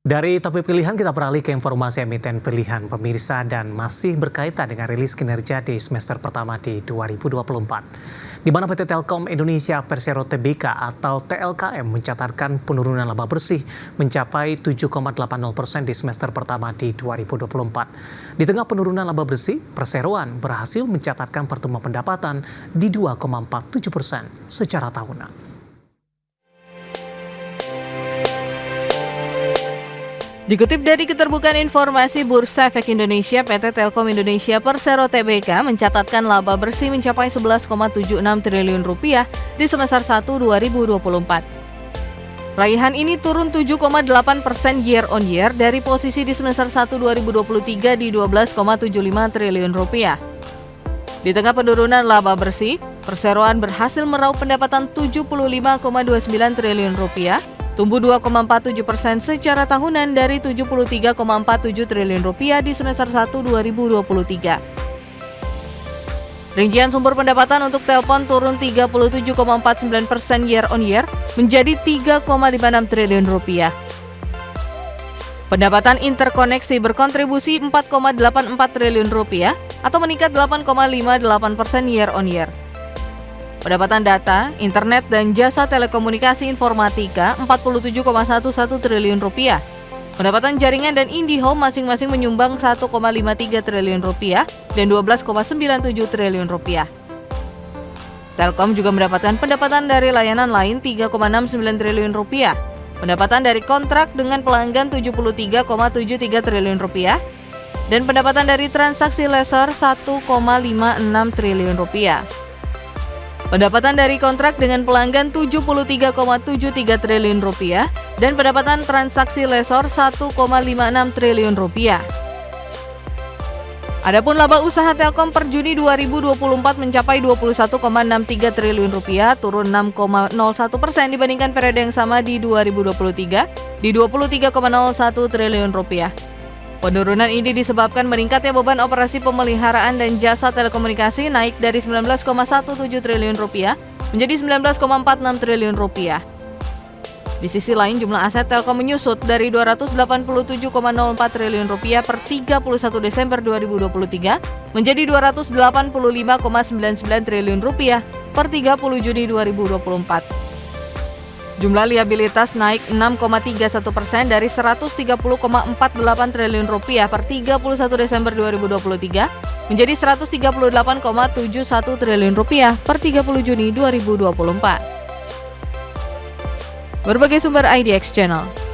Dari topik pilihan kita beralih ke informasi emiten pilihan pemirsa dan masih berkaitan dengan rilis kinerja di semester pertama di 2024. Di mana PT Telkom Indonesia Persero Tbk atau TLKM mencatatkan penurunan laba bersih mencapai 7,80% di semester pertama di 2024. Di tengah penurunan laba bersih, perseroan berhasil mencatatkan pertumbuhan pendapatan di 2,47% secara tahunan. Dikutip dari Keterbukaan Informasi Bursa Efek Indonesia, PT Telkom Indonesia Persero Tbk mencatatkan laba bersih mencapai 11,76 triliun rupiah di semester 1 2024. Raihan ini turun 7,8% year on year dari posisi di semester 1 2023 di 12,75 triliun rupiah. Di tengah penurunan laba bersih, perseroan berhasil meraup pendapatan 75,29 triliun rupiah, tumbuh 2,47% secara tahunan dari 73,47 triliun rupiah di semester 1 2023. Rincian sumber pendapatan untuk Telpon turun 37,49% year on year menjadi 3,56 triliun rupiah. Pendapatan interkoneksi berkontribusi 4,84 triliun rupiah atau meningkat 8,58% year on year. Pendapatan data, internet, dan jasa telekomunikasi informatika 47,11 triliun rupiah. Pendapatan jaringan dan IndiHome masing-masing menyumbang 1,53 triliun rupiah dan 12,97 triliun rupiah. Telkom juga mendapatkan pendapatan dari layanan lain 3,69 triliun rupiah. Pendapatan dari kontrak dengan pelanggan 73,73 triliun rupiah dan pendapatan dari transaksi laser 1,56 triliun rupiah. Pendapatan dari kontrak dengan pelanggan 73,73 triliun rupiah dan pendapatan transaksi lesor 1,56 triliun rupiah. Adapun laba usaha Telkom per Juni 2024 mencapai 21,63 triliun rupiah, turun 6,01% dibandingkan periode yang sama di 2023 di 23,01 triliun rupiah. Penurunan ini disebabkan meningkatnya beban operasi pemeliharaan dan jasa telekomunikasi naik dari 19,17 triliun rupiah menjadi 19,46 triliun rupiah. Di sisi lain, jumlah aset Telkom menyusut dari 287,04 triliun rupiah per 31 Desember 2023 menjadi 285,99 triliun rupiah per 30 Juni 2024. Jumlah liabilitas naik 6,31% dari 130,48 triliun rupiah per 31 Desember 2023 menjadi 138,71 triliun rupiah per 30 Juni 2024. Berbagai sumber IDX Channel.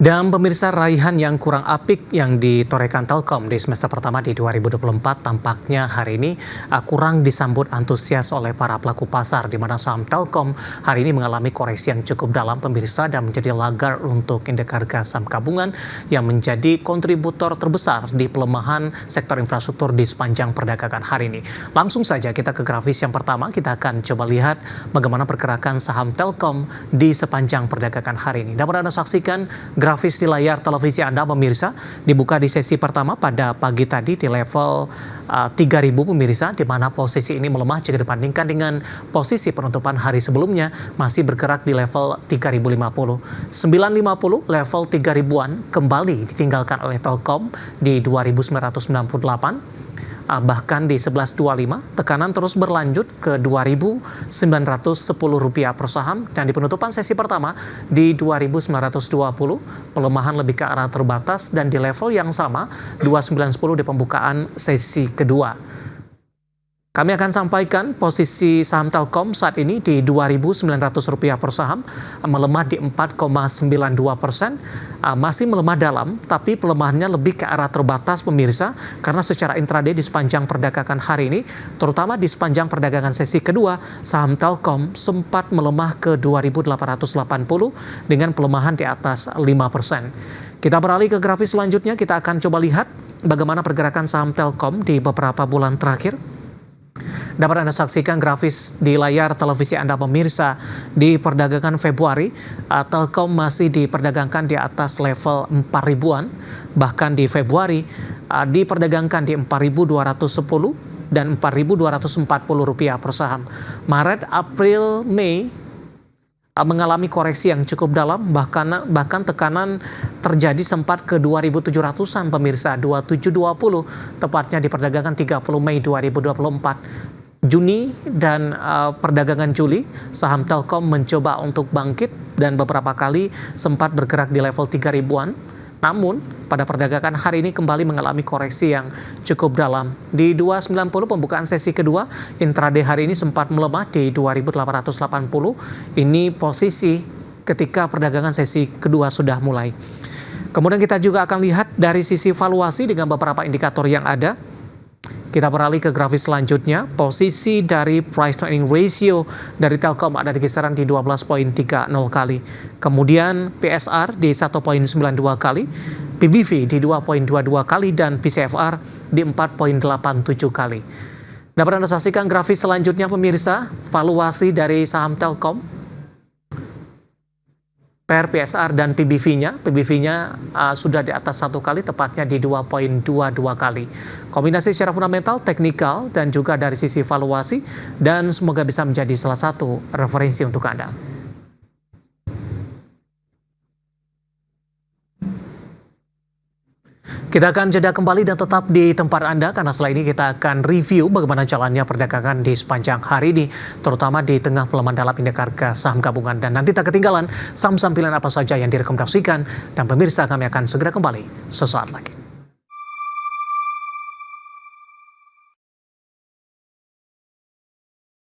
Dan pemirsa, raihan yang kurang apik yang ditorehkan Telkom di semester pertama di 2024 tampaknya hari ini kurang disambut antusias oleh para pelaku pasar, di mana saham Telkom hari ini mengalami koreksi yang cukup dalam pemirsa dan menjadi lagar untuk indeks harga saham gabungan yang menjadi kontributor terbesar di pelemahan sektor infrastruktur di sepanjang perdagangan hari ini. Langsung saja kita ke grafis yang pertama, kita akan coba lihat bagaimana pergerakan saham Telkom di sepanjang perdagangan hari ini. Dapat Anda saksikan grafis di layar televisi Anda pemirsa, dibuka di sesi pertama pada pagi tadi di level 3.000 pemirsa, di mana posisi ini melemah jika dibandingkan dengan posisi penutupan hari sebelumnya masih bergerak di level 3.050. 950 level 3.000-an kembali ditinggalkan oleh Telkom di 2.998. Bahkan di 1125 tekanan terus berlanjut ke Rp2.910 per saham dan di penutupan sesi pertama di 2.920 pelemahan lebih ke arah terbatas dan di level yang sama 2.910 di pembukaan sesi kedua. Kami akan sampaikan posisi saham Telkom saat ini di Rp2.900 per saham, melemah di 4,92%, masih melemah dalam, tapi pelemahannya lebih ke arah terbatas pemirsa, karena secara intraday di sepanjang perdagangan hari ini, terutama di sepanjang perdagangan sesi kedua, saham Telkom sempat melemah ke 2.880 dengan pelemahan di atas 5%. Kita beralih ke grafis selanjutnya, kita akan coba lihat bagaimana pergerakan saham Telkom di beberapa bulan terakhir. Dapat Anda saksikan grafis di layar televisi Anda pemirsa, di perdagangan Februari, Telkom masih diperdagangkan di atas level 4.000-an, bahkan di Februari diperdagangkan di 4.210, dan Rp4.240 per saham. Maret, April, Mei mengalami koreksi yang cukup dalam, bahkan tekanan terjadi sempat ke 2.700-an pemirsa, 2720, tepatnya di perdagangan 30 Mei 2024. Juni dan perdagangan Juli, saham Telkom mencoba untuk bangkit dan beberapa kali sempat bergerak di level 3.000-an. Namun, pada perdagangan hari ini kembali mengalami koreksi yang cukup dalam. Di 290 pembukaan sesi kedua, intraday hari ini sempat melemah di 2.880. Ini posisi ketika perdagangan sesi kedua sudah mulai. Kemudian kita juga akan lihat dari sisi valuasi dengan beberapa indikator yang ada. Kita beralih ke grafis selanjutnya. Posisi dari price to earning ratio dari Telkom ada di kisaran di 12.30 kali. Kemudian PSR di 1.92 kali, PBV di 2.22 kali, dan PCFR di 4.87 kali. Dapat Anda saksikan grafis selanjutnya pemirsa, valuasi dari saham Telkom per PSR dan PBV-nya. PBV-nya sudah di atas 1 kali, tepatnya di 2.22 kali. Kombinasi secara fundamental, teknikal, dan juga dari sisi valuasi, dan semoga bisa menjadi salah satu referensi untuk Anda. Kita akan jeda kembali dan tetap di tempat Anda, karena setelah ini kita akan review bagaimana jalannya perdagangan di sepanjang hari ini, terutama di tengah pelemahan dalam indeks harga saham gabungan. Dan nanti tak ketinggalan saham-saham pilihan apa saja yang direkomendasikan, dan pemirsa kami akan segera kembali sesaat lagi.